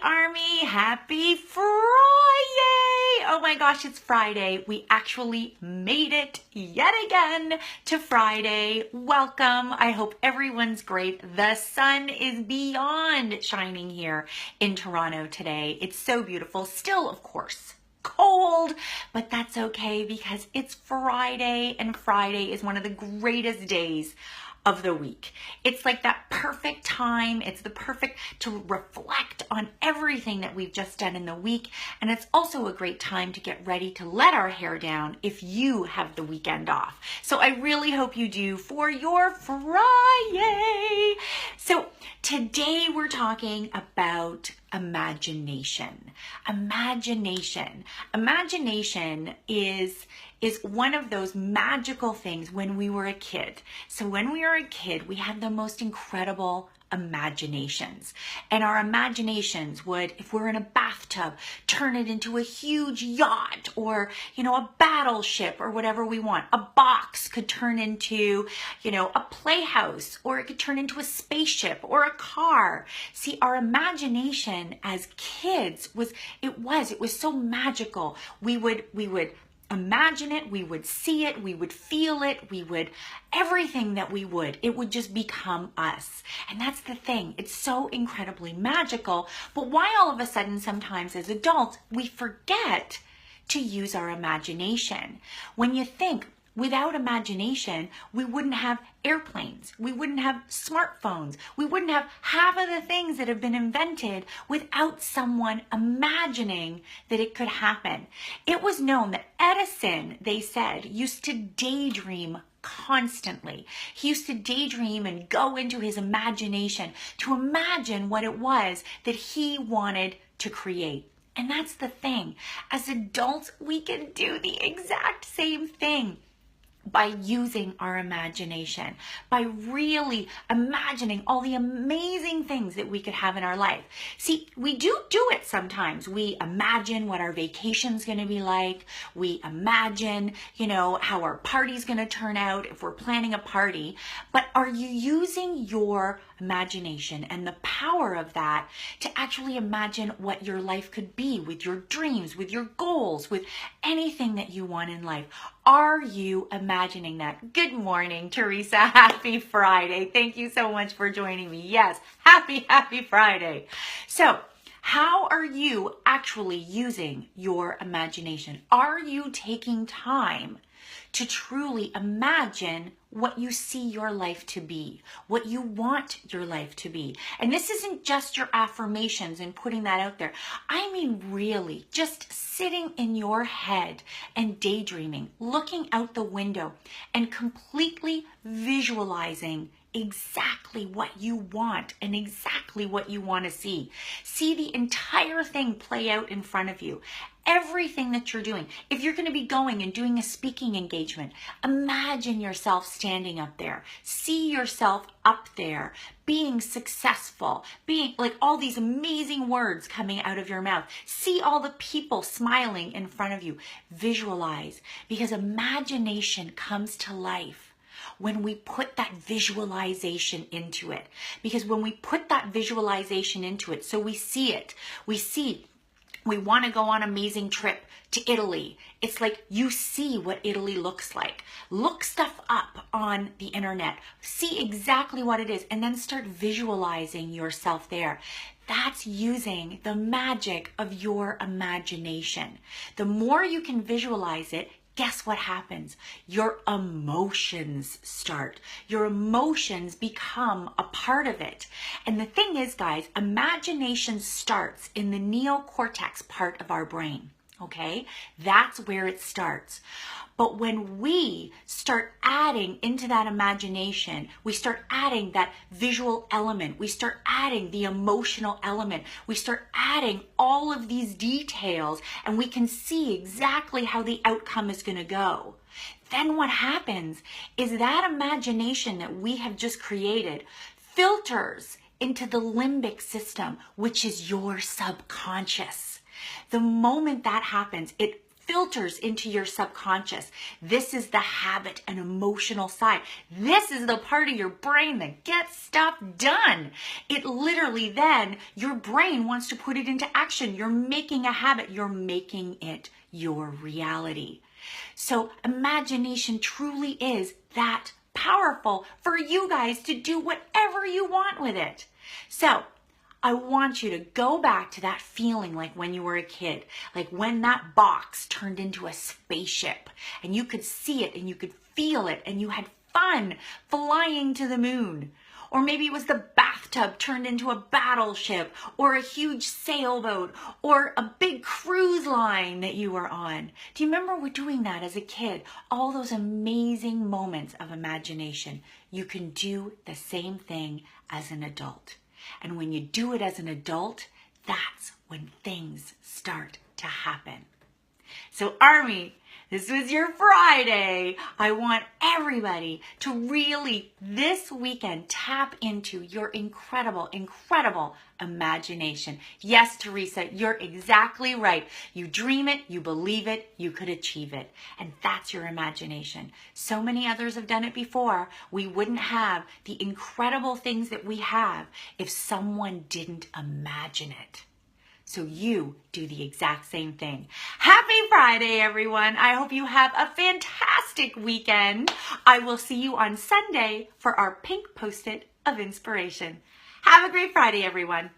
Army. Happy Friday! Oh my gosh, it's Friday. We actually made it yet again to Friday. Welcome. I hope everyone's great. The sun is beyond shining here in Toronto today. It's so beautiful. Still, of course, cold, but that's okay because it's Friday, and Friday is one of the greatest days of the week. It's like that perfect time. It's the perfect to reflect on everything that we've just done in the week. And it's also a great time to get ready to let our hair down if you have the weekend off. So I really hope you do for your Friday. So today we're talking about imagination. Imagination is one of those magical things when we were a kid. So when we were a kid, we had the most incredible imaginations. And our imaginations would, if we're in a bathtub, turn it into a huge yacht or, a battleship or whatever we want. A box could turn into, a playhouse, or it could turn into a spaceship or a car. See, our imagination as kids was so magical. We would imagine it, we would see it, we would feel it, everything that it would just become us. And that's the thing, it's so incredibly magical. But why all of a sudden sometimes as adults we forget to use our imagination? When you think, without imagination, we wouldn't have airplanes, we wouldn't have smartphones, we wouldn't have half of the things that have been invented without someone imagining that it could happen. It was known that Edison, they said, used to daydream constantly. He used to daydream and go into his imagination to imagine what it was that he wanted to create. And that's the thing. As adults, we can do the exact same thing by using our imagination, by really imagining all the amazing things that we could have in our life. See, we do it sometimes. We imagine what our vacation's going to be like. We imagine, how our party's going to turn out if we're planning a party. But are you using your imagination and the power of that to actually imagine what your life could be with your dreams, with your goals, with anything that you want in life? Are you imagining that? Good morning, Teresa. Happy Friday. Thank you so much for joining me. Yes, happy Friday. So, how are you actually using your imagination? Are you taking time to truly imagine what you see your life to be, what you want your life to be? And this isn't just your affirmations and putting that out there. I mean, really, just sitting in your head and daydreaming, looking out the window and completely visualizing exactly what you want and exactly what you want to see. See the entire thing play out in front of you. Everything that you're doing. If you're going to be going and doing a speaking engagement, imagine yourself standing up there. See yourself up there, being successful, being like all these amazing words coming out of your mouth. See all the people smiling in front of you. Visualize, because imagination comes to life when we put that visualization into it. Because when we put that visualization into it, so we see it, we want to go on an amazing trip to Italy. It's like you see what Italy looks like. Look stuff up on the internet. See exactly what it is and then start visualizing yourself there. That's using the magic of your imagination. The more you can visualize it, guess what happens? Your emotions start. Your emotions become a part of it. And the thing is, guys, imagination starts in the neocortex part of our brain. Okay? That's where it starts. But when we start adding into that imagination, we start adding that visual element, we start adding the emotional element, we start adding all of these details, and we can see exactly how the outcome is going to go. Then what happens is that imagination that we have just created filters into the limbic system, which is your subconscious. The moment that happens, it filters into your subconscious. This is the habit and emotional side. This is the part of your brain that gets stuff done. It literally then, your brain wants to put it into action. You're making a habit. You're making it your reality. So imagination truly is that powerful for you guys to do whatever you want with it. So I want you to go back to that feeling like when you were a kid, like when that box turned into a spaceship and you could see it and you could feel it and you had fun flying to the moon. Or maybe it was the bathtub turned into a battleship or a huge sailboat or a big cruise line that you were on. Do you remember doing that as a kid? All those amazing moments of imagination. You can do the same thing as an adult. And when you do it as an adult, that's when things start to happen. So Army, this was your Friday. I want everybody to really this weekend tap into your incredible, incredible imagination. Yes, Teresa, you're exactly right. You dream it, you believe it, you could achieve it. And that's your imagination. So many others have done it before. We wouldn't have the incredible things that we have if someone didn't imagine it. So you do the exact same thing. Happy Friday, everyone. I hope you have a fantastic weekend. I will see you on Sunday for our pink Post-it of inspiration. Have a great Friday, everyone.